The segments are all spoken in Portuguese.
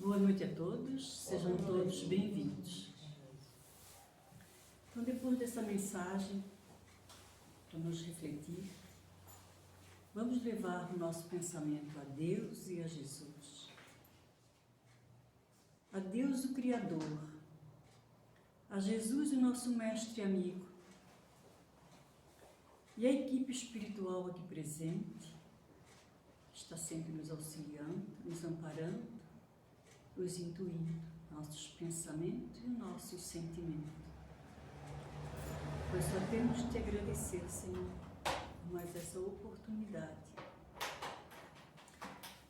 Boa noite a todos, sejam todos bem-vindos. Então, depois dessa mensagem, para nos refletir, vamos levar o nosso pensamento a Deus e a Jesus. A Deus, o Criador, a Jesus, o nosso mestre e amigo, e a equipe espiritual aqui presente, que está sempre nos auxiliando, nos amparando, nos intuindo, nossos pensamentos e nossos sentimentos. Pois só temos de te agradecer, Senhor, por mais essa oportunidade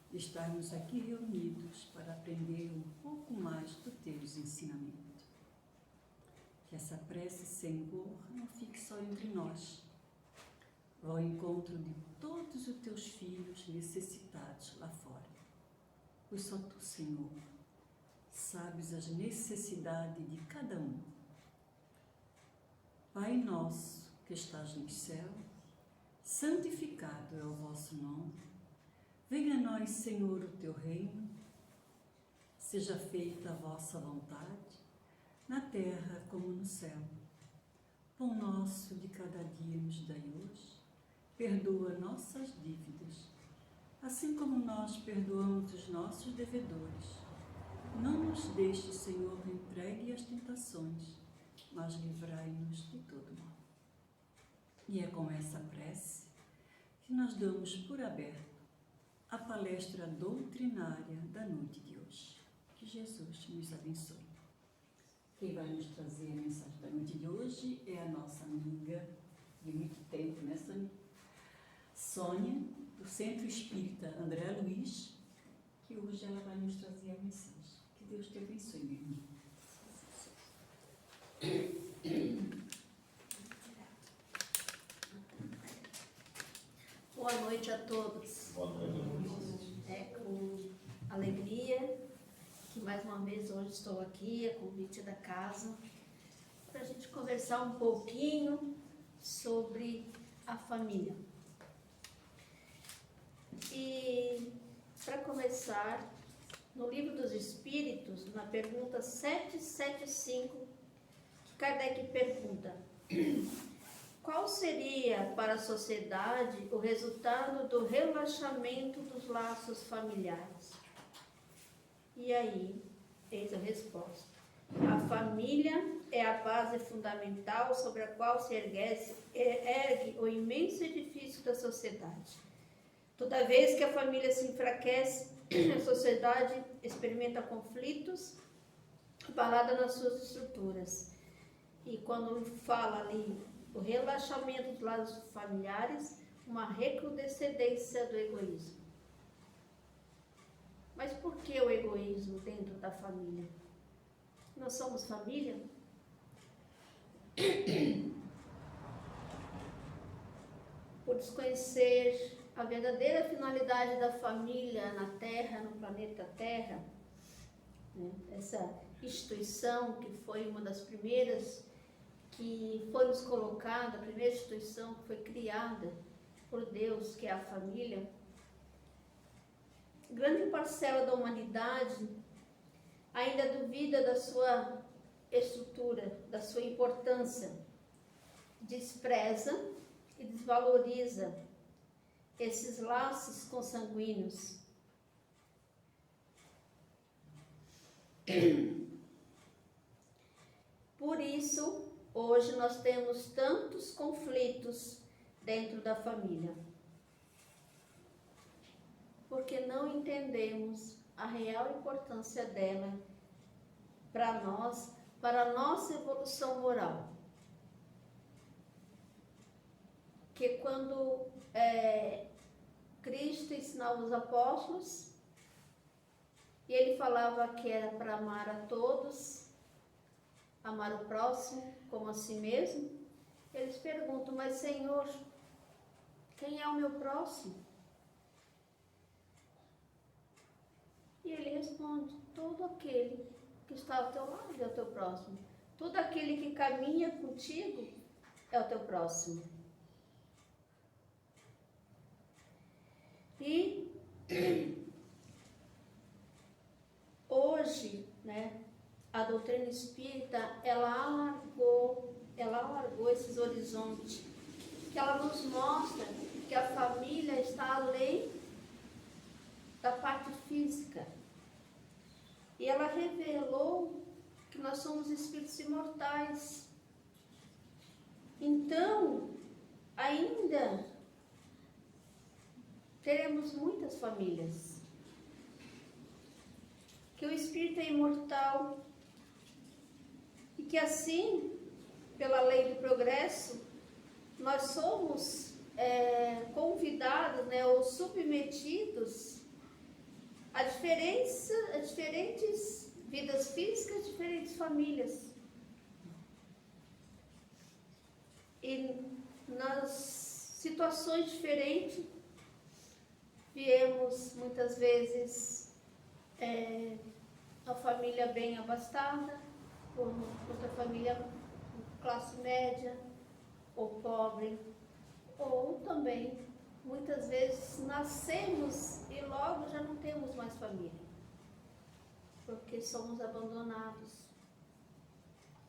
de estarmos aqui reunidos para aprender um pouco mais dos teus ensinamentos. Que essa prece, Senhor, não fique só entre nós, vá ao encontro de todos os teus filhos necessitados lá fora. Pois só tu, Senhor, sabes as necessidades de cada um. Pai nosso que estás no céu, santificado é o vosso nome. Venha a nós, Senhor, o teu reino. Seja feita a vossa vontade, na terra como no céu. Pão nosso de cada dia nos dai hoje. Perdoa nossas dívidas, assim como nós perdoamos os nossos devedores. Não nos deixe, Senhor, entregue às tentações, mas livrai-nos de todo mal. E é com essa prece que nós damos por aberto a palestra doutrinária da noite de hoje. Que Jesus nos abençoe. Quem vai nos trazer a mensagem da noite de hoje é a nossa amiga de muito tempo, né, Sônia? Sônia, do Centro Espírita André Luiz, que hoje ela vai nos trazer a mensagem. Que Deus te abençoe, meu irmão. Boa noite a todos. Boa noite. É com alegria que mais uma vez hoje estou aqui, a convite da casa, para a gente conversar um pouquinho sobre a família. E para começar, no Livro dos Espíritos, na pergunta 775, Kardec pergunta: qual seria para a sociedade o resultado do relaxamento dos laços familiares? E aí, eis a resposta: a família é a base fundamental sobre a qual se ergue o imenso edifício da sociedade. Toda vez que a família se enfraquece, a sociedade experimenta conflitos, abalada nas suas estruturas. E quando fala ali o relaxamento dos laços familiares, uma recrudescência do egoísmo. Mas por que o egoísmo dentro da família? Nós somos família? Por desconhecer a verdadeira finalidade da família na Terra, no planeta Terra, né? Essa instituição que foi uma das primeiras que foi nos colocada, a primeira instituição que foi criada por Deus, que é a família. Grande parcela da humanidade ainda duvida da sua estrutura, da sua importância, despreza e desvaloriza esses laços consanguíneos. Por isso, hoje nós temos tantos conflitos dentro da família, porque não entendemos a real importância dela para nós, para a nossa evolução moral. Que quando Cristo ensinava os apóstolos, e ele falava que era para amar a todos, amar o próximo como a si mesmo, eles perguntam: mas Senhor, quem é o meu próximo? E ele responde: todo aquele que está ao teu lado é o teu próximo. Todo aquele que caminha contigo é o teu próximo. E hoje, né, a doutrina espírita, ela alargou esses horizontes, que ela nos mostra que a família está além da parte física. E ela revelou que nós somos espíritos imortais. Então, ainda teremos muitas famílias. Que o espírito é imortal e que assim, pela lei do progresso, nós somos convidados, né, ou submetidos a diferentes vidas físicas, diferentes famílias. E nas situações diferentes, viemos muitas vezes a família bem abastada, ou outra família classe média, ou pobre, ou também, muitas vezes, nascemos e logo já não temos mais família, porque somos abandonados.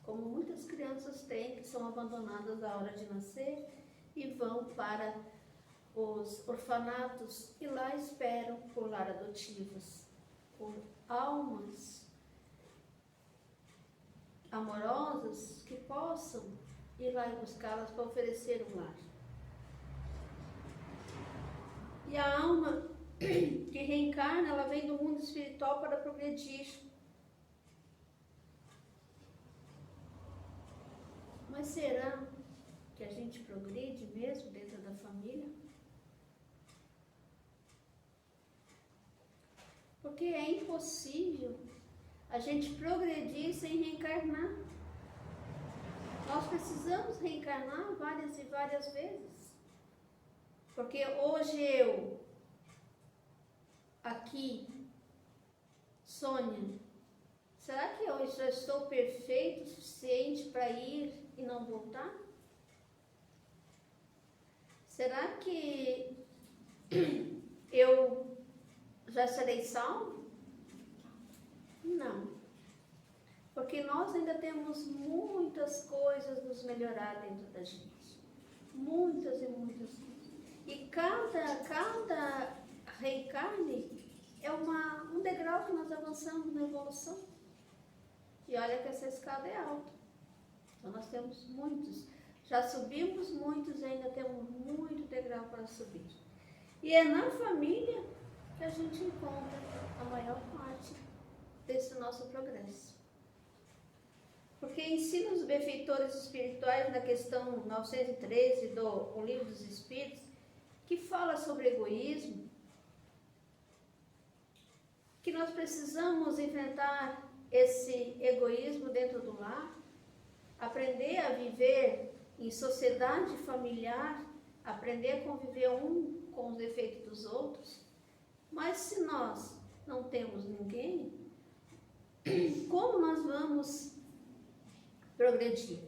Como muitas crianças têm, que são abandonadas na hora de nascer e vão para os orfanatos e lá esperam por lar adotivos, por almas amorosas que possam ir lá e buscá-las para oferecer um lar. E a alma que reencarna, ela vem do mundo espiritual para progredir. Mas será que a gente progride mesmo dentro da família? Porque é impossível a gente progredir sem reencarnar. Nós precisamos reencarnar várias e várias vezes. Porque hoje eu, aqui, Sônia, será que eu já estou perfeito o suficiente para ir e não voltar? Será que eu já serei salvo? Não. Porque nós ainda temos muitas coisas nos melhorar dentro da gente. Muitas e muitas. E cada reencarne é um degrau que nós avançamos na evolução. E olha que essa escada é alta. Então nós temos muitos. Já subimos muitos e ainda temos muito degrau para subir. E é na família que a gente encontra a maior parte desse nosso progresso. Porque ensina os benfeitores espirituais na questão 913 do Livro dos Espíritos, que fala sobre egoísmo, que nós precisamos enfrentar esse egoísmo dentro do lar, aprender a viver em sociedade familiar, aprender a conviver um com os defeitos dos outros. Mas se nós não temos ninguém, como nós vamos progredir?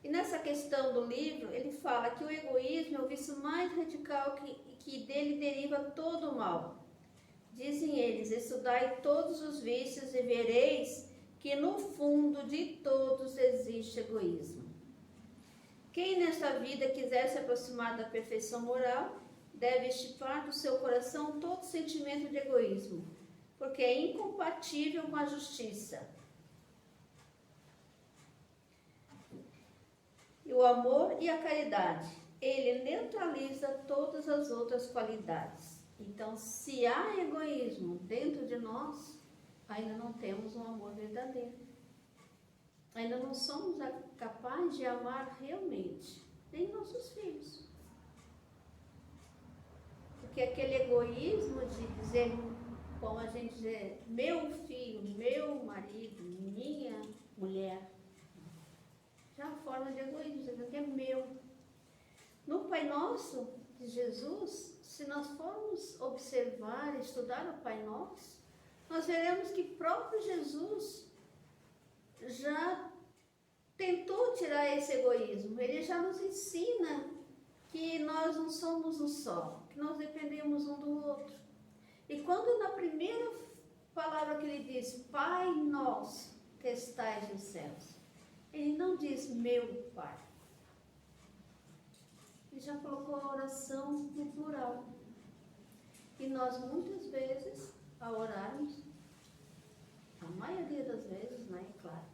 E nessa questão do livro, ele fala que o egoísmo é o vício mais radical que dele deriva todo o mal. Dizem eles: estudai todos os vícios e vereis que no fundo de todos existe egoísmo. Quem nesta vida quiser se aproximar da perfeição moral, deve extirpar do seu coração todo sentimento de egoísmo, porque é incompatível com a justiça. E o amor e a caridade, ele neutraliza todas as outras qualidades. Então, se há egoísmo dentro de nós, ainda não temos um amor verdadeiro. Ainda não somos capazes de amar realmente, nem nossos filhos. Porque aquele egoísmo de dizer, como a gente diz, meu filho, meu marido, minha mulher, já é uma forma de egoísmo, dizendo que é meu. No Pai Nosso de Jesus, se nós formos observar, estudar o Pai Nosso, nós veremos que próprio Jesus já tentou tirar esse egoísmo. Ele já nos ensina que nós não somos um só, que nós dependemos um do outro. E quando na primeira palavra que ele diz, Pai nosso que estais nos céus. Ele não diz meu Pai. Ele já colocou a oração no plural. E nós muitas vezes, ao orarmos, a maioria das vezes, né, claro,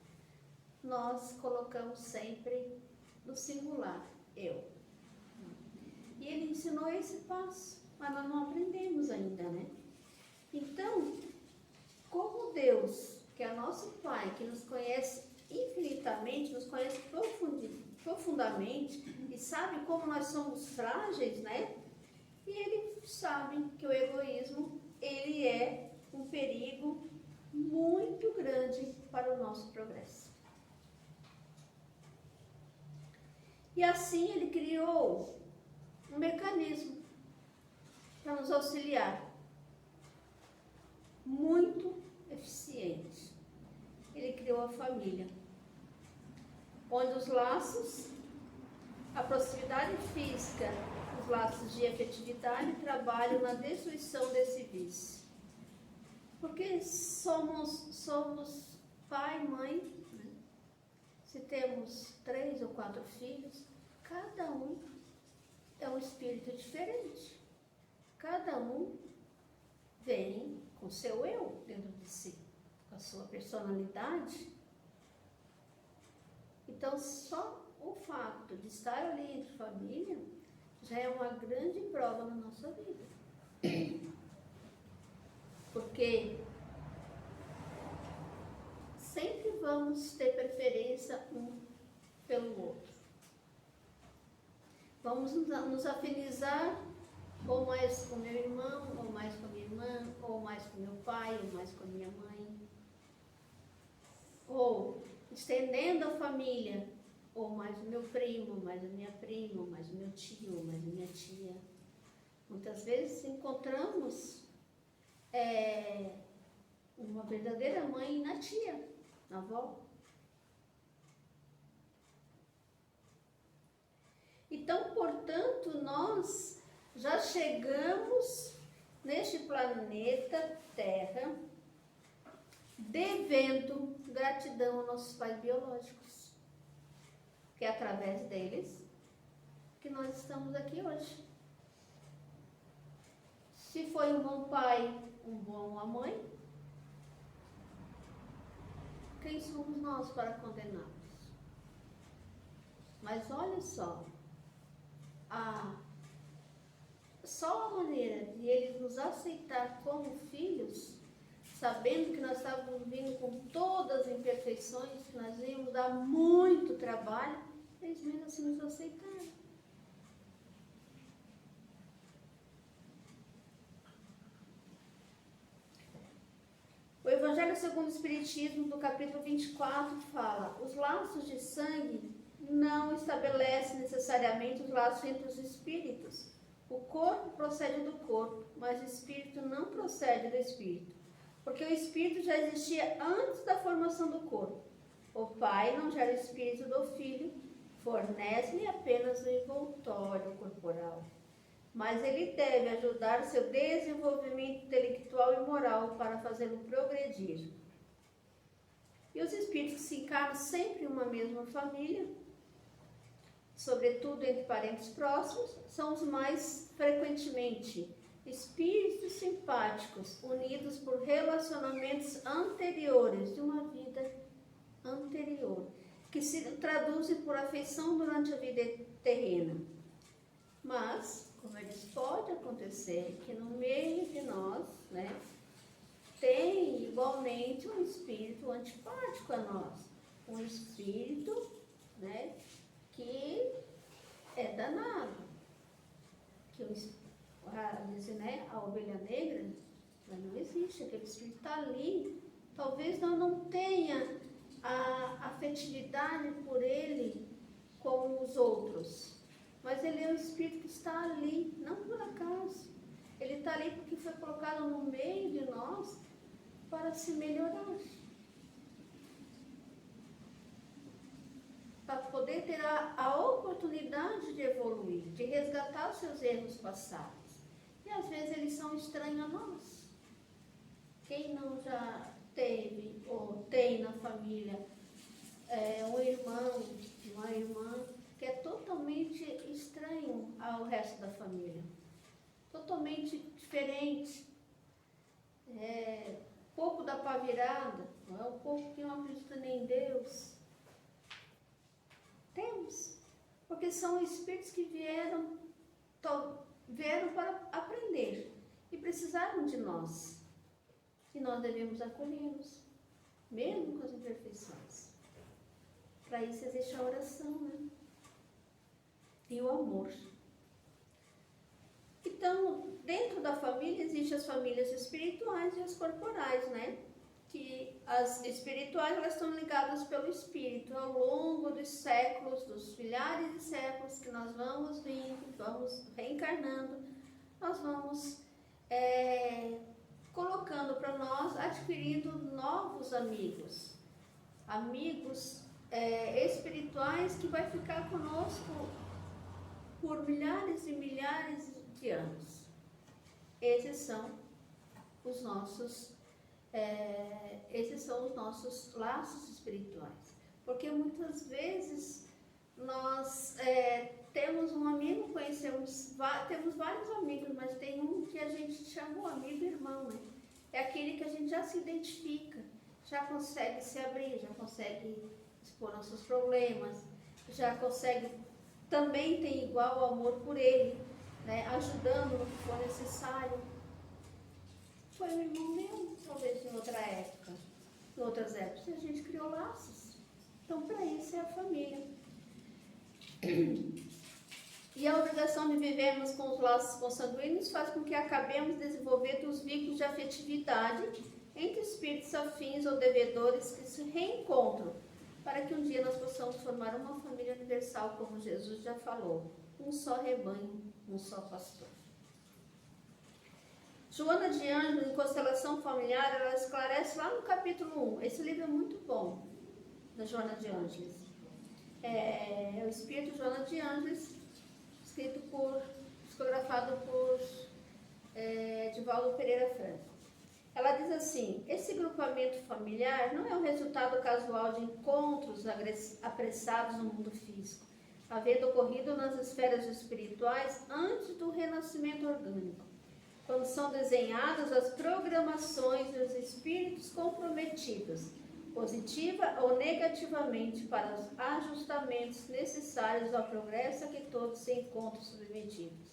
nós colocamos sempre no singular, eu. E ele ensinou esse passo, mas nós não aprendemos ainda, né? Então, como Deus, que é nosso Pai, que nos conhece infinitamente, nos conhece profundamente e sabe como nós somos frágeis, né? E ele sabe que o egoísmo, ele é um perigo muito grande para o nosso progresso. E assim ele criou um mecanismo para nos auxiliar, muito eficiente. Ele criou a família, onde os laços, a proximidade física, os laços de afetividade trabalham na destruição desse vício. Porque somos pai e mãe, né? Se temos 3 ou 4 filhos, cada um é um espírito diferente. Cada um vem com seu eu dentro de si, com a sua personalidade. Então, só o fato de estar ali entre família já é uma grande prova na nossa vida. Porque sempre vamos ter preferência um pelo outro. Vamos nos afinizar ou mais com meu irmão, ou mais com a minha irmã, ou mais com meu pai, ou mais com a minha mãe. Ou estendendo a família, ou mais o meu primo, ou mais a minha prima, ou mais o meu tio, ou mais a minha tia. Muitas vezes encontramos uma verdadeira mãe na tia, na avó. Então, portanto, nós já chegamos neste planeta Terra devendo gratidão aos nossos pais biológicos, que é através deles que nós estamos aqui hoje. Se foi um bom pai, uma mãe, quem somos nós para condená-los? Mas olha só, só a maneira de eles nos aceitar como filhos, sabendo que nós estávamos vindo com todas as imperfeições, que nós íamos dar muito trabalho, eles mesmo assim nos aceitaram. O Evangelho segundo o Espiritismo, do capítulo 24, fala: os laços de sangue não estabelecem necessariamente os laços entre os espíritos. O corpo procede do corpo, mas o espírito não procede do espírito, porque o espírito já existia antes da formação do corpo. O pai não gera o espírito do filho, fornece-lhe apenas o envoltório corporal, mas ele deve ajudar seu desenvolvimento intelectual e moral para fazê-lo progredir. E os espíritos que se encarnam sempre em uma mesma família, sobretudo entre parentes próximos, são os mais frequentemente espíritos simpáticos, unidos por relacionamentos anteriores, de uma vida anterior, que se traduzem por afeição durante a vida terrena. Mas, como eles pode acontecer que no meio de nós, né, tem igualmente um espírito antipático a nós, um espírito, né, que é danado, que a ovelha negra, mas não existe, aquele espírito está ali, talvez não tenha a afetividade por ele como os outros, mas ele é um espírito que está ali, não por acaso, ele está ali porque foi colocado no meio de nós para se melhorar. Para poder ter a oportunidade de evoluir, de resgatar os seus erros passados. E às vezes eles são estranhos a nós. Quem não já teve ou tem na família um irmão, uma irmã que é totalmente estranho ao resto da família, totalmente diferente, pouco dá para virada, um pouco que não acredita nem em Deus. Temos, porque são espíritos que vieram para aprender e precisaram de nós. E nós devemos acolhê-los, mesmo com as imperfeições. Para isso existe a oração, né? E o amor. Então, dentro da família, existem as famílias espirituais e as corporais, né? Que as espirituais, elas estão ligadas pelo espírito. Ao longo dos séculos, dos milhares de séculos que nós vamos vindo, vamos reencarnando, nós vamos colocando para nós, adquirindo novos amigos. Amigos espirituais que vai ficar conosco por milhares e milhares de anos. Esses são os nossos laços espirituais. Porque muitas vezes nós temos um amigo, temos vários amigos, mas tem um que a gente chama o amigo irmão, né? É aquele que a gente já se identifica, já consegue se abrir, já consegue expor nossos problemas, já consegue, também tem igual amor por ele, né? Ajudando no que for necessário. Foi um irmão meu, talvez em outra época, em outras épocas, a gente criou laços. Então, para isso é a família. E a obrigação de vivermos com os laços consanguíneos faz com que acabemos desenvolvendo os vínculos de afetividade entre espíritos afins ou devedores que se reencontram, para que um dia nós possamos formar uma família universal, como Jesus já falou, um só rebanho, um só pastor. Joana de Ângeles, em Constelação Familiar, ela esclarece lá no capítulo 1. Esse livro é muito bom, da Joana de Ângeles. É o Espírito Joana de Ângeles, psicografado por Divaldo Pereira Franco. Ela diz assim: esse grupamento familiar não é o resultado casual de encontros apressados no mundo físico, havendo ocorrido nas esferas espirituais antes do renascimento orgânico, quando são desenhadas as programações dos espíritos comprometidos, positiva ou negativamente, para os ajustamentos necessários ao progresso a que todos se encontram submetidos.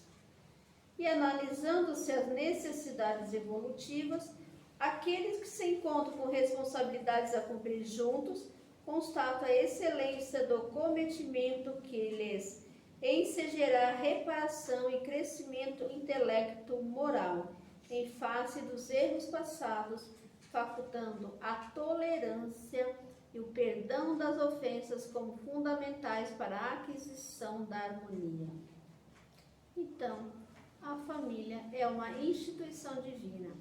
E analisando-se as necessidades evolutivas, aqueles que se encontram com responsabilidades a cumprir juntos, constatam a excelência do cometimento que lhes ensejará reparação e crescimento intelecto-moral, em face dos erros passados, facultando a tolerância e o perdão das ofensas como fundamentais para a aquisição da harmonia. Então, a família é uma instituição divina.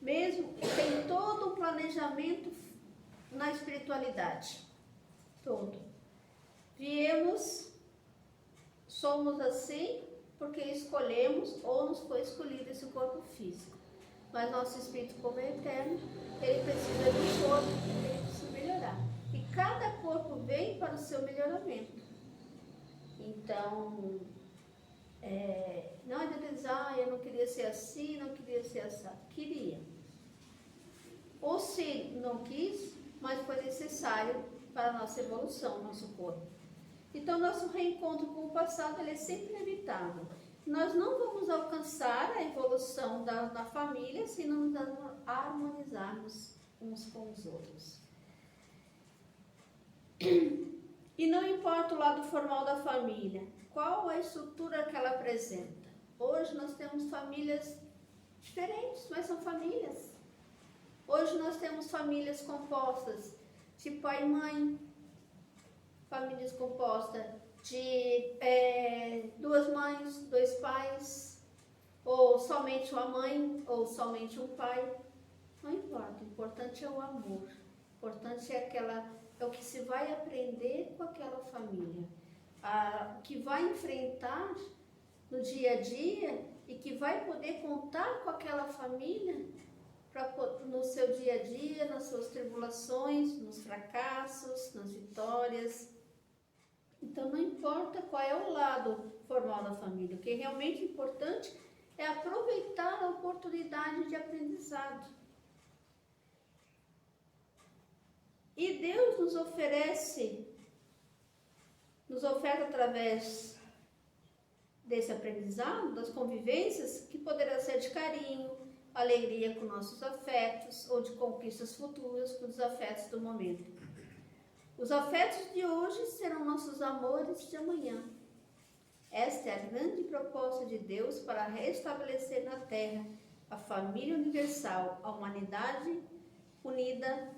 Mesmo tem todo um planejamento na espiritualidade. Todo. Somos assim porque escolhemos ou nos foi escolhido esse corpo físico. Mas nosso espírito, como é eterno, ele precisa de um corpo, ele precisa melhorar. E cada corpo vem para o seu melhoramento. Então, não adianta dizer, eu não queria ser assim, não queria ser assim. Queria. Ou se não quis, mas foi necessário para a nossa evolução, nosso corpo. Então, nosso reencontro com o passado ele é sempre inevitável. Nós não vamos alcançar a evolução da família se não nos harmonizarmos uns com os outros. E não importa o lado formal da família, qual a estrutura que ela apresenta. Hoje nós temos famílias diferentes, mas são famílias. Hoje nós temos famílias compostas de pai e mãe, famílias compostas de duas mães, dois pais, ou somente uma mãe, ou somente um pai. Não importa, o importante é o amor, o importante é o que se vai aprender com aquela família, que vai enfrentar no dia a dia e que vai poder contar com aquela família no seu dia a dia, nas suas tribulações, nos fracassos, nas vitórias. Então, não importa qual é o lado formal da família, o que é realmente importante é aproveitar a oportunidade de aprendizado. E Deus nos oferta através desse aprendizado, das convivências, que poderá ser de carinho, alegria com nossos afetos, ou de conquistas futuras com os afetos do momento. Os afetos de hoje serão nossos amores de amanhã. Esta é a grande proposta de Deus para restabelecer na Terra a família universal, a humanidade unida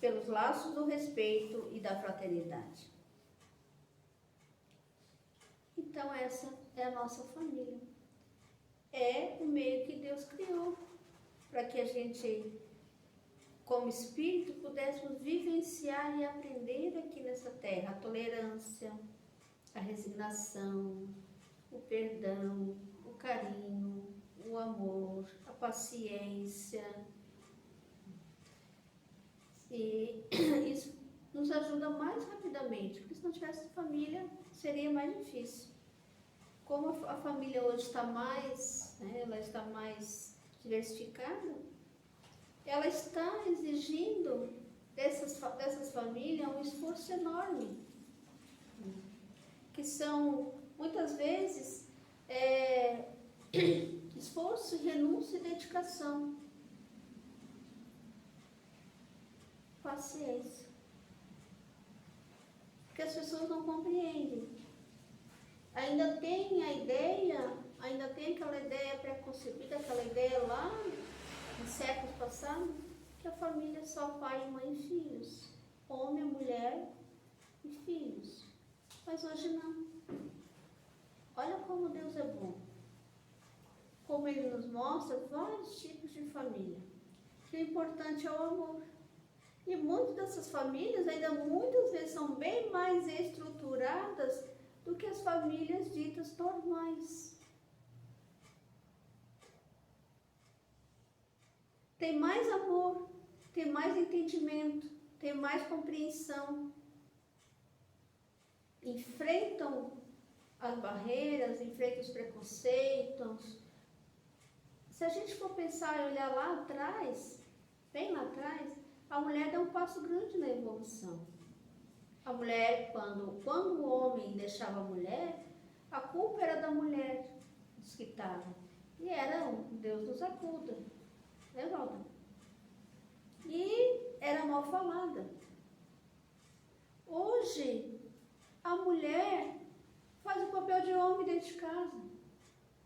pelos laços do respeito e da fraternidade. Então, essa é a nossa família. É o meio que Deus criou para que a gente, como espírito, pudéssemos vivenciar e aprender aqui nessa terra a tolerância, a resignação, o perdão, o carinho, o amor, a paciência. E isso nos ajuda mais rapidamente, porque se não tivesse família, seria mais difícil. Como a família hoje está mais, ela está mais diversificada, ela está exigindo dessas famílias um esforço enorme, que são, muitas vezes, esforço, renúncia e dedicação. Paciência. Porque as pessoas não compreendem. Ainda tem aquela ideia pré-concebida, aquela ideia lá, em séculos passados, que a família é só pai, mãe e filhos. Homem, mulher e filhos. Mas hoje não. Olha como Deus é bom. Como Ele nos mostra vários tipos de família. Que o importante é o amor. E muitas dessas famílias ainda muitas vezes são bem mais estruturadas do que as famílias ditas normais. Tem mais amor, tem mais entendimento, tem mais compreensão. Enfrentam as barreiras, enfrentam os preconceitos. Se a gente for pensar e olhar lá atrás, bem lá atrás, a mulher deu um passo grande na evolução. A mulher, quando o homem deixava a mulher, a culpa era da mulher, dos que estavam. E era Deus nos acuda, né, Valda? E era mal falada. Hoje, a mulher faz o papel de homem dentro de casa.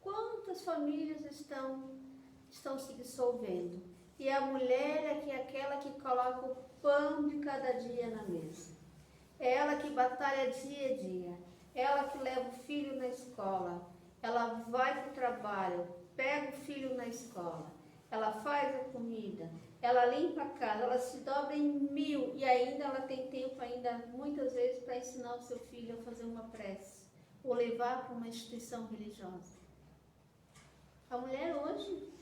Quantas famílias estão se dissolvendo? E a mulher é aquela que coloca o pão de cada dia na mesa. É ela que batalha dia a dia. É ela que leva o filho na escola. Ela vai para o trabalho, pega o filho na escola. Ela faz a comida. Ela limpa a casa. Ela se dobra em 1000. E ainda ela tem tempo, muitas vezes, para ensinar o seu filho a fazer uma prece. Ou levar para uma instituição religiosa. A mulher hoje,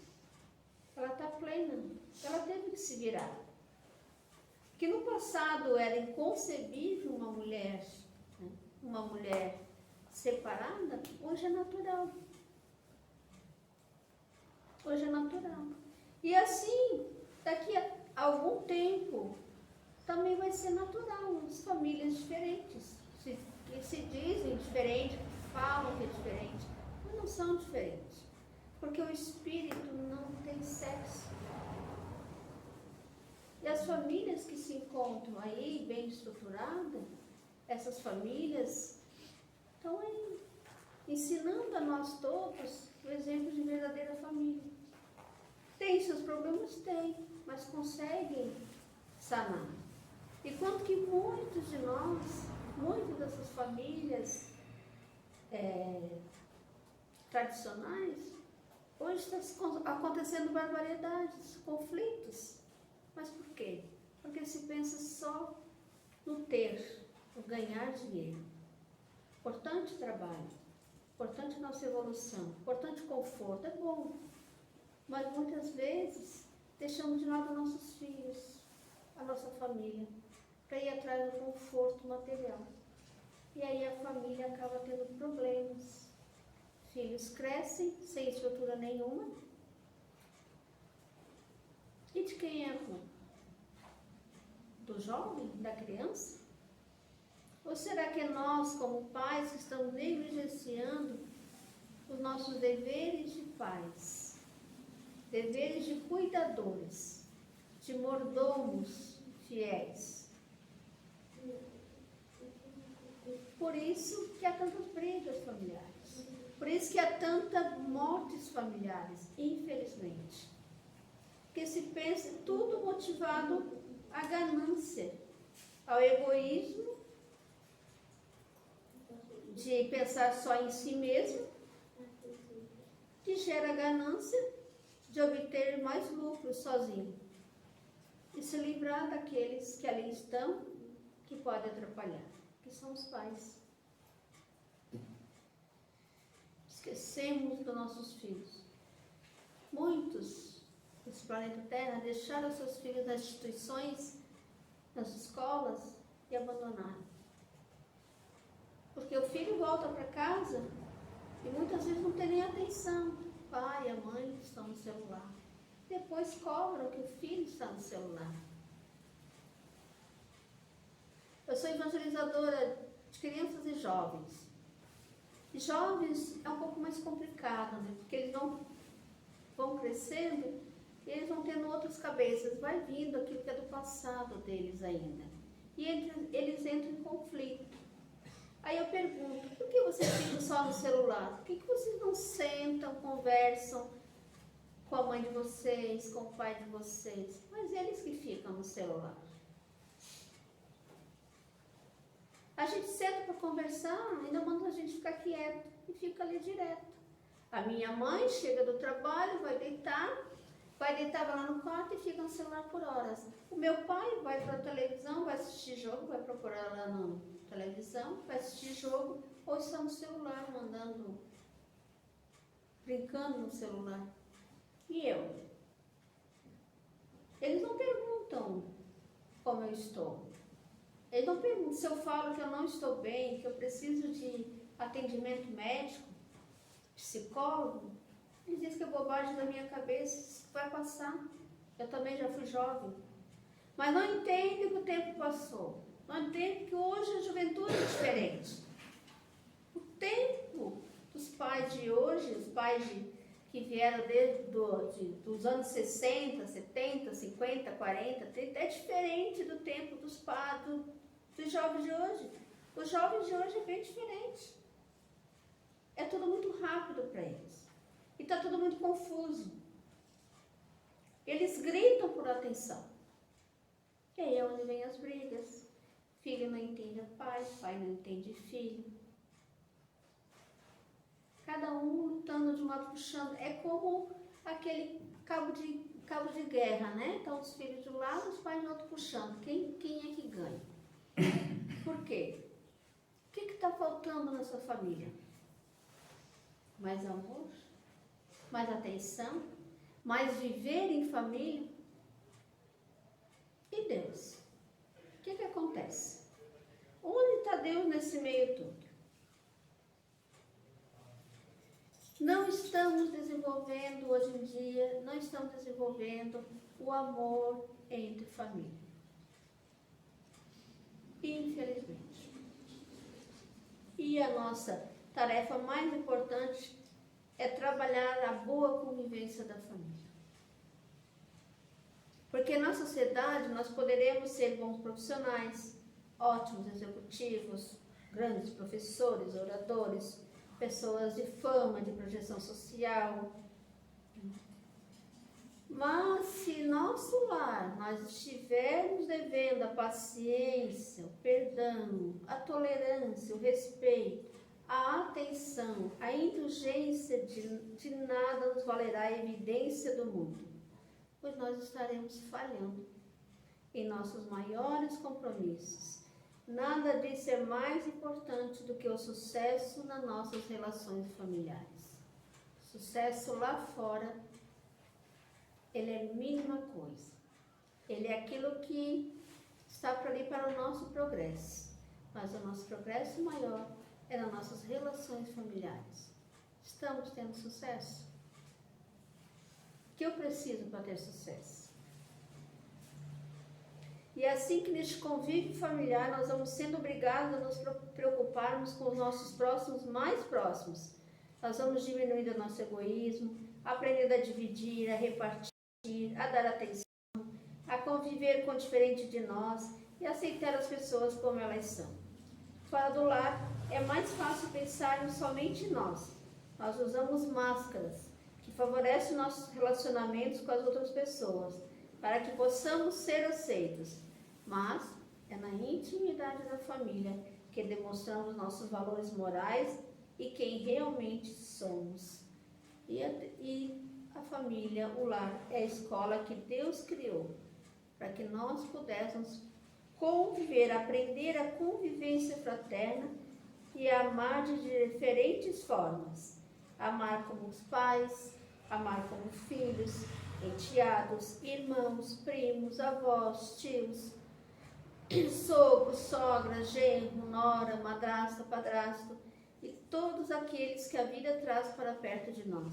ela está plena. Ela teve que se virar. Que no passado era inconcebível uma mulher separada, hoje é natural. Hoje é natural. E assim, daqui a algum tempo, também vai ser natural, as famílias diferentes, que se dizem diferentes, que falam que é diferente, mas não são diferentes. Porque o espírito não tem sexo. E as famílias que se encontram aí, bem estruturadas, essas famílias estão aí, ensinando a nós todos o exemplo de verdadeira família. Tem seus problemas? Tem, mas conseguem sanar. E quanto que muitos de nós, muitas dessas famílias tradicionais, hoje está acontecendo barbaridades, conflitos. Mas por quê? Porque se pensa só no ter, no ganhar dinheiro. Importante trabalho, importante nossa evolução, importante conforto, é bom. Mas muitas vezes deixamos de lado nossos filhos, a nossa família, para ir atrás do conforto material. E aí a família acaba tendo problemas. Filhos crescem sem estrutura nenhuma. E de quem é a culpa? Do jovem? Da criança? Ou será que é nós, como pais, que estamos negligenciando os nossos deveres de pais, deveres de cuidadores, de mordomos fiéis? Por isso que há tantas brigas familiares, por isso que há tantas mortes familiares, infelizmente. Porque se pensa tudo motivado à ganância, ao egoísmo, de pensar só em si mesmo, que gera ganância de obter mais lucros sozinho e se livrar daqueles que ali estão, que podem atrapalhar, que são os pais. Esquecemos dos nossos filhos. Muitos desse planeta Terra deixaram seus filhos nas instituições, nas escolas e abandonaram. Porque o filho volta para casa e muitas vezes não tem nem atenção. O pai e a mãe estão no celular. Depois cobram que o filho está no celular. Eu sou evangelizadora de crianças e jovens. E jovens é um pouco mais complicado, né? Porque eles vão crescendo e eles vão tendo outras cabeças. Vai vindo aquilo que é do passado deles ainda. E eles entram em conflito. Aí eu pergunto, por que vocês ficam só no celular? Por que vocês não sentam, conversam com a mãe de vocês, com o pai de vocês? Mas eles que ficam no celular. A gente senta para conversar, ainda manda a gente ficar quieto e fica ali direto. A minha mãe chega do trabalho, vai deitar lá no quarto e fica no celular por horas. O meu pai vai para a televisão, vai assistir jogo, vai procurar lá na televisão, vai assistir jogo, ou está no celular, brincando no celular. E eu? Eles não perguntam como eu estou. Eles não perguntam se eu falo que eu não estou bem, que eu preciso de atendimento médico, psicólogo. Eles dizem que é bobagem da minha cabeça, vai passar. Eu também já fui jovem. Mas não entendem que o tempo passou. Não entendem que hoje a juventude é diferente. O tempo dos pais de hoje, os pais que vieram desde dos anos 60, 70, 50, 40, 30, é diferente do tempo dos jovens de hoje. Os jovens de hoje é bem diferente. É tudo muito rápido para eles. E está tudo muito confuso. Eles gritam por atenção. E aí é onde vem as brigas. Filho não entende pai não entende filho. Cada um lutando de um lado, puxando. É como aquele cabo de guerra, né? Então os filhos de um lado, os pais de outro puxando. Quem é que ganha? Por quê? O que está faltando nessa família? Mais amor? Mais atenção? Mais viver em família? E Deus? O que acontece? Onde está Deus nesse meio todo? Não estamos desenvolvendo hoje em dia, não estamos desenvolvendo o amor entre família. Infelizmente. E a nossa tarefa mais importante é trabalhar a boa convivência da família. Porque na sociedade nós poderemos ser bons profissionais, ótimos executivos, grandes professores, oradores, pessoas de fama, de projeção social. Mas se nosso lar nós estivermos devendo a paciência, o perdão, a tolerância, o respeito, a atenção, a indulgência, de nada nos valerá a evidência do mundo, pois nós estaremos falhando em nossos maiores compromissos. Nada disso é mais importante do que o sucesso nas nossas relações familiares. Sucesso lá fora ele é a mínima coisa. Ele é aquilo que está para ali para o nosso progresso. Mas o nosso progresso maior é nas nossas relações familiares. Estamos tendo sucesso? O que eu preciso para ter sucesso? E é assim que neste convívio familiar nós vamos sendo obrigados a nos preocuparmos com os nossos próximos mais próximos. Nós vamos diminuindo o nosso egoísmo, aprendendo a dividir, a repartir, a dar atenção, a conviver com o diferente de nós e aceitar as pessoas como elas são. Fora do lar, é mais fácil pensarmos somente em nós. Nós usamos máscaras que favorecem nossos relacionamentos com as outras pessoas, para que possamos ser aceitos. Mas é na intimidade da família que demonstramos nossos valores morais e quem realmente somos. E a família, o lar, é a escola que Deus criou para que nós pudéssemos conviver, aprender a convivência fraterna e amar de diferentes formas. Amar como os pais, amar como filhos, enteados, irmãos, primos, avós, tios, sogro, sogra, genro, nora, madrasta, padrasto e todos aqueles que a vida traz para perto de nós.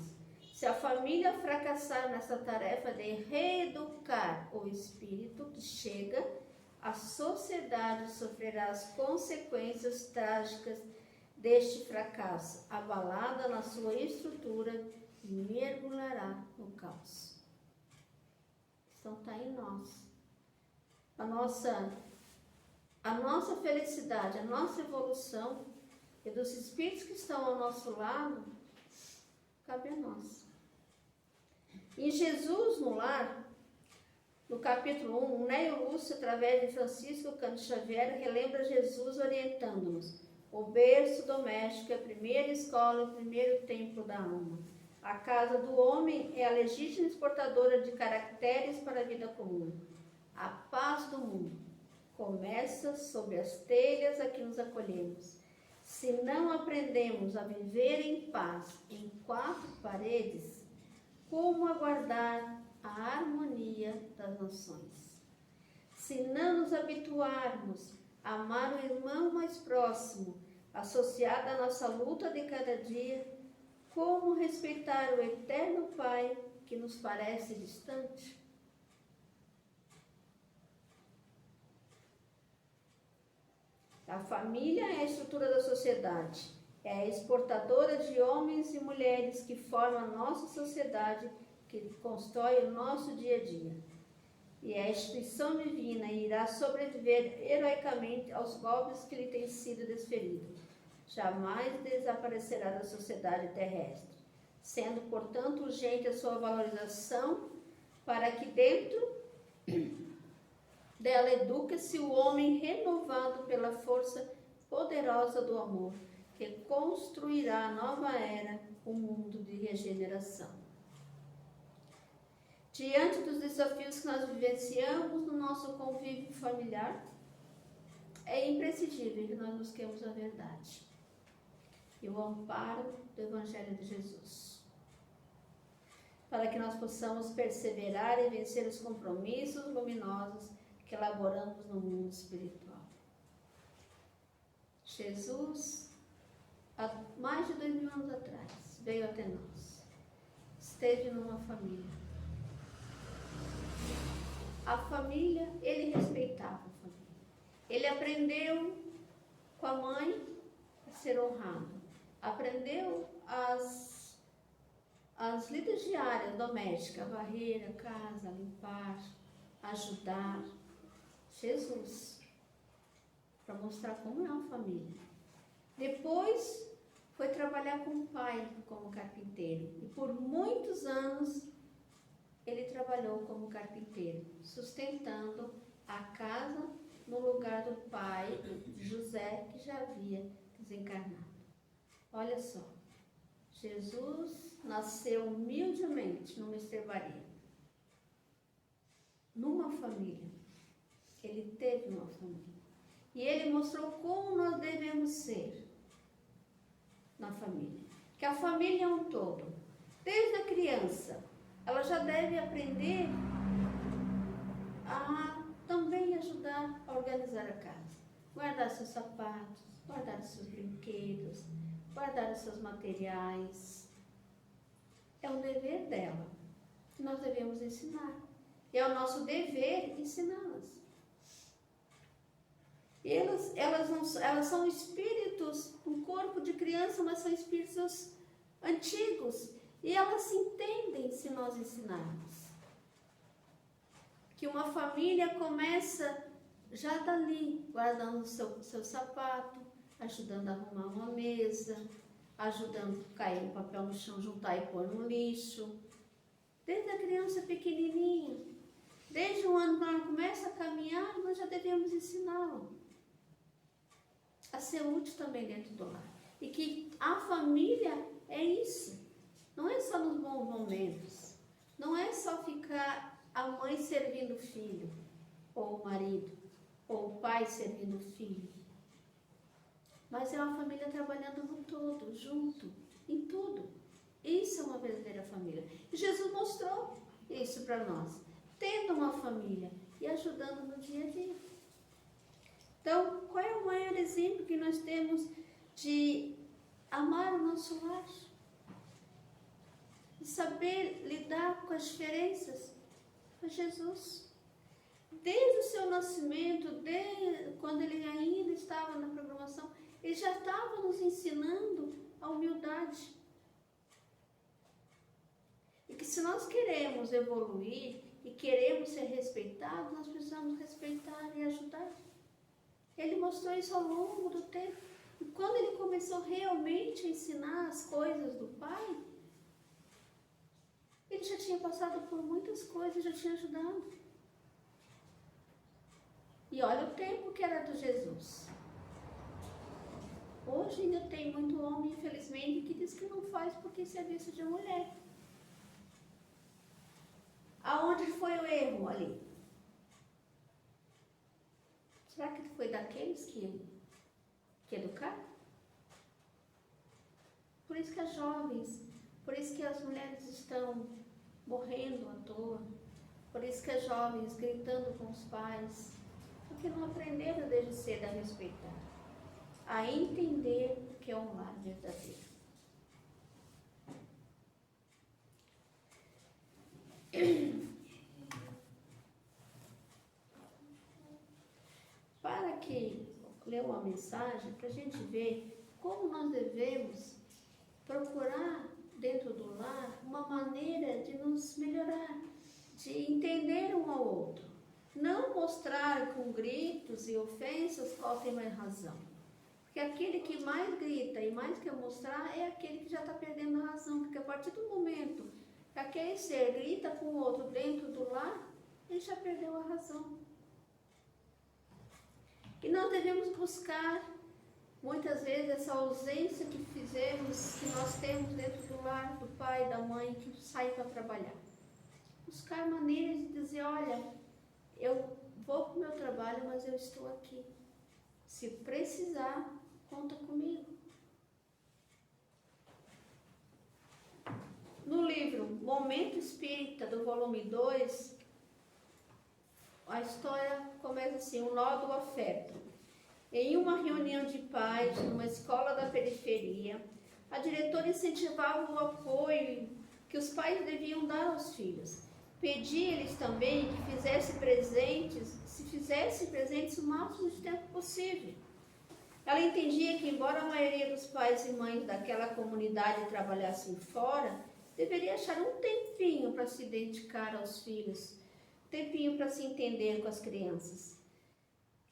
Se a família fracassar nessa tarefa de reeducar o espírito que chega, a sociedade sofrerá as consequências trágicas deste fracasso, abalada na sua estrutura e mergulhará no caos. Então está em nós. A nossa felicidade, a nossa evolução e dos espíritos que estão ao nosso lado, cabe a nós. Em Jesus no Lar, no capítulo 1, Neio Lúcio, através de Francisco Cândido Xavier, relembra Jesus orientando-nos. O berço doméstico é a primeira escola, o primeiro templo da alma. A casa do homem é a legítima exportadora de caracteres para a vida comum. A paz do mundo começa sob as telhas a que nos acolhemos. Se não aprendemos a viver em paz em quatro paredes, como aguardar a harmonia das nações? Se não nos habituarmos a amar o irmão mais próximo, associado à nossa luta de cada dia, como respeitar o eterno Pai que nos parece distante? A família é a estrutura da sociedade, é a exportadora de homens e mulheres que formam a nossa sociedade, que constrói o nosso dia a dia. E a instituição divina irá sobreviver heroicamente aos golpes que lhe têm sido desferidos. Jamais desaparecerá da sociedade terrestre, sendo, portanto, urgente a sua valorização para que dentro dela eduque-se o homem renovado pela força poderosa do amor, que construirá a nova era, um mundo de regeneração. Diante dos desafios que nós vivenciamos no nosso convívio familiar, é imprescindível que nós busquemos a verdade e o amparo do Evangelho de Jesus, para que nós possamos perseverar e vencer os compromissos luminosos que elaboramos no mundo espiritual. Jesus, há mais de 2000 anos atrás, veio até nós, esteve numa família. A família, ele respeitava a família. Ele aprendeu com a mãe a ser honrado. Aprendeu as lidas diárias domésticas, varrer a casa, limpar, ajudar. Jesus, para mostrar como é uma família. Depois foi trabalhar com o pai como carpinteiro. E por muitos anos ele trabalhou como carpinteiro, sustentando a casa no lugar do pai, José, que já havia desencarnado. Olha só, Jesus nasceu humildemente numa estrebaria, numa família. Ele teve uma família. E ele mostrou como nós devemos ser na família. Que a família é um todo. Desde a criança, ela já deve aprender a também ajudar a organizar a casa. Guardar seus sapatos, guardar os seus brinquedos, guardar os seus materiais. É um dever dela, que nós devemos ensinar. E é o nosso dever ensiná-las. E elas são espíritos, um corpo de criança, mas são espíritos antigos. E elas se entendem se nós ensinarmos. Que uma família começa já dali, guardando o seu sapato, ajudando a arrumar uma mesa, ajudando a cair um papel no chão, juntar e pôr no lixo. Desde a criança pequenininha, desde o ano que ela começa a caminhar, nós já devemos ensiná-la a ser útil também dentro do lar. E que a família é isso. Não é só nos bons momentos. Não é só ficar a mãe servindo o filho, ou o marido, ou o pai servindo o filho. Mas é uma família trabalhando no todo, junto, em tudo. Isso é uma verdadeira família. E Jesus mostrou isso para nós. Tendo uma família e ajudando no dia a dia. Então, qual é o maior exemplo que nós temos de amar o nosso lar? De saber lidar com as diferenças? Foi Jesus. Desde o seu nascimento, desde quando ele ainda estava na programação, ele já estava nos ensinando a humildade. E que se nós queremos evoluir e queremos ser respeitados, nós precisamos respeitar e ajudar. Ele mostrou isso ao longo do tempo. E quando ele começou realmente a ensinar as coisas do Pai, ele já tinha passado por muitas coisas, já tinha ajudado. E olha o tempo que era do Jesus. Hoje ainda tem muito homem, infelizmente, que diz que não faz porque é serviço de mulher. Aonde foi o erro ali? Será que foi daqueles que educaram? Por isso que as jovens, por isso que as mulheres estão morrendo à toa, por isso que as jovens gritando com os pais, porque não aprenderam desde cedo a respeitar, a entender o que é um lar verdadeiro. Para que ler uma mensagem, para a gente ver como nós devemos procurar dentro do lar uma maneira de nos melhorar, de entender um ao outro. Não mostrar com gritos e ofensas qual tem mais razão. Porque aquele que mais grita e mais quer mostrar é aquele que já está perdendo a razão. Porque a partir do momento que aquele ser grita com o outro dentro do lar, ele já perdeu a razão. E nós devemos buscar, muitas vezes, essa ausência que nós temos dentro do lar, do pai, da mãe, que sai para trabalhar. Buscar maneiras de dizer, olha, eu vou para o meu trabalho, mas eu estou aqui. Se precisar, conta comigo. No livro Momento Espírita, do volume 2, a história começa assim, o nó do afeto. Em uma reunião de pais, numa escola da periferia, a diretora incentivava o apoio que os pais deviam dar aos filhos. Pedia-lhes também que se fizesse presentes o máximo de tempo possível. Ela entendia que, embora a maioria dos pais e mães daquela comunidade trabalhassem fora, deveria achar um tempinho para se dedicar aos filhos, tempinho para se entender com as crianças.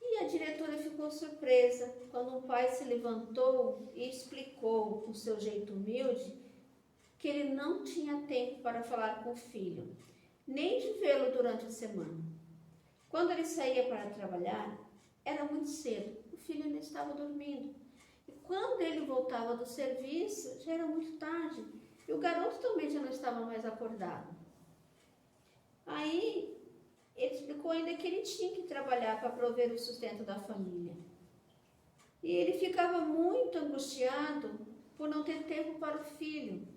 E a diretora ficou surpresa quando um pai se levantou e explicou, com seu jeito humilde, que ele não tinha tempo para falar com o filho, nem de vê-lo durante a semana. Quando ele saía para trabalhar, era muito cedo, o filho ainda estava dormindo. E quando ele voltava do serviço, já era muito tarde, e o garoto também já não estava mais acordado. Aí, ele explicou ainda que ele tinha que trabalhar para prover o sustento da família. E ele ficava muito angustiado por não ter tempo para o filho.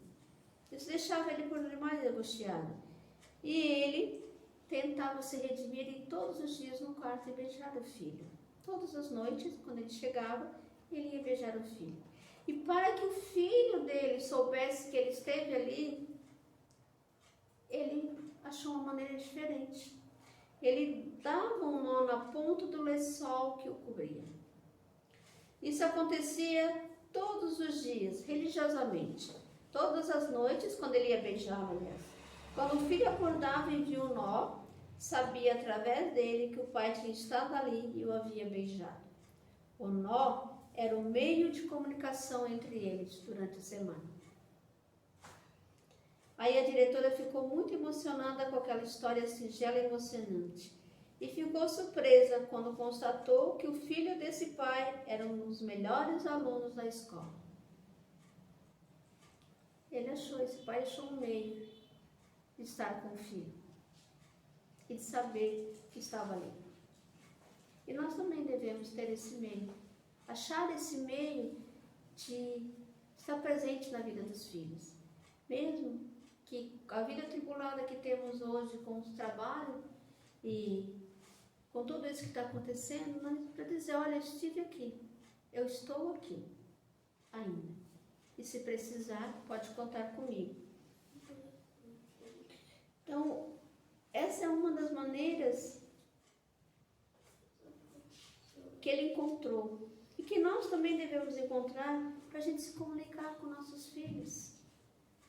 Isso deixava ele por demais angustiado. E ele tentava se redimir e todos os dias no quarto e beijar o filho. Todas as noites, quando ele chegava, ele ia beijar o filho. E para que o filho dele soubesse que ele esteve ali, ele achou uma maneira diferente. Ele dava um nó na ponta do lençol que o cobria. Isso acontecia todos os dias, religiosamente. Todas as noites, quando ele ia beijá-lo, aliás. Quando o filho acordava e via o nó, sabia através dele que o pai tinha estado ali e o havia beijado. O nó era o meio de comunicação entre eles durante a semana. Aí a diretora ficou muito emocionada com aquela história singela e emocionante. E ficou surpresa quando constatou que o filho desse pai era um dos melhores alunos da escola. Esse pai achou um meio de estar com o filho e de saber que estava ali. E nós também devemos ter esse meio, achar esse meio de estar presente na vida dos filhos. Mesmo que a vida tribulada que temos hoje com o trabalho e com tudo isso que está acontecendo, para dizer, olha, eu estive aqui, eu estou aqui ainda. E se precisar, pode contar comigo. Então, essa é uma das maneiras que ele encontrou e que nós também devemos encontrar para a gente se comunicar com nossos filhos.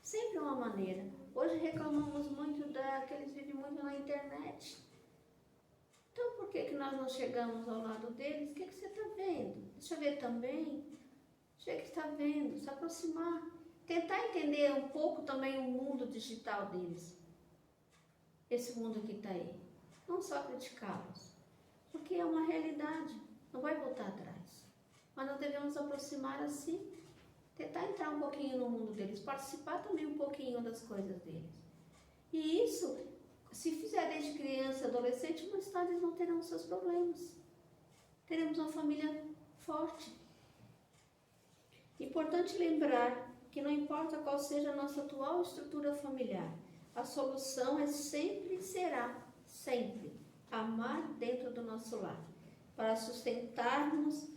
Sempre uma maneira. Hoje reclamamos muito que eles vivem muito na internet. Então, por que nós não chegamos ao lado deles? O que você está vendo? Deixa eu ver também. Chega que está vendo, se aproximar. Tentar entender um pouco também o mundo digital deles. Esse mundo que está aí. Não só criticá-los. Porque é uma realidade. Não vai voltar atrás. Mas nós devemos aproximar assim. Tentar entrar um pouquinho no mundo deles. Participar também um pouquinho das coisas deles. E isso, se fizer desde criança e adolescente, mais tarde eles não terão seus problemas. Teremos uma família forte. Importante lembrar que não importa qual seja a nossa atual estrutura familiar, a solução é sempre e será, sempre, amar dentro do nosso lar. Para sustentarmos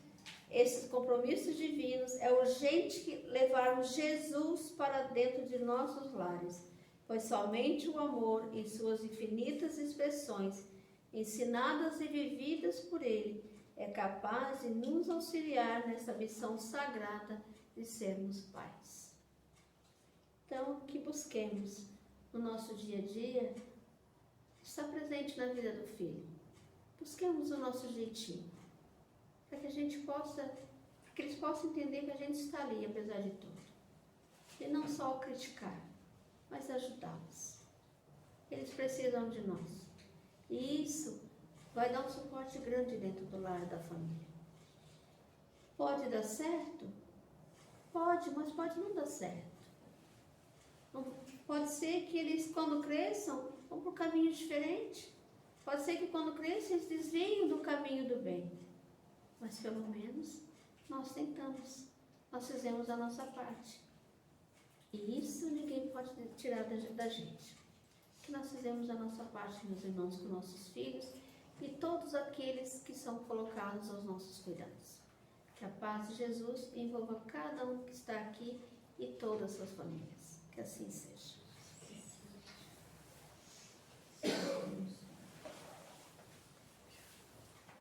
esses compromissos divinos, é urgente levarmos Jesus para dentro de nossos lares, pois somente o amor, em suas infinitas expressões, ensinadas e vividas por Ele, é capaz de nos auxiliar nessa missão sagrada de sermos pais. Então, que busquemos no nosso dia a dia estar presente na vida do filho. Busquemos o nosso jeitinho, para que eles possam entender que a gente está ali, apesar de tudo. E não só o criticar, mas ajudá-los. Eles precisam de nós. E isso vai dar um suporte grande dentro do lar da família. Pode dar certo? Pode, mas pode não dar certo. Pode ser que eles, quando cresçam, vão para um caminho diferente. Pode ser que quando cresçam, eles desviem do caminho do bem. Mas pelo menos nós tentamos. Nós fizemos a nossa parte. E isso ninguém pode tirar da gente. Que nós fizemos a nossa parte, meus irmãos, com nossos filhos e todos aqueles que são colocados aos nossos cuidados. Que a paz de Jesus envolva cada um que está aqui e todas as suas famílias. Que assim seja.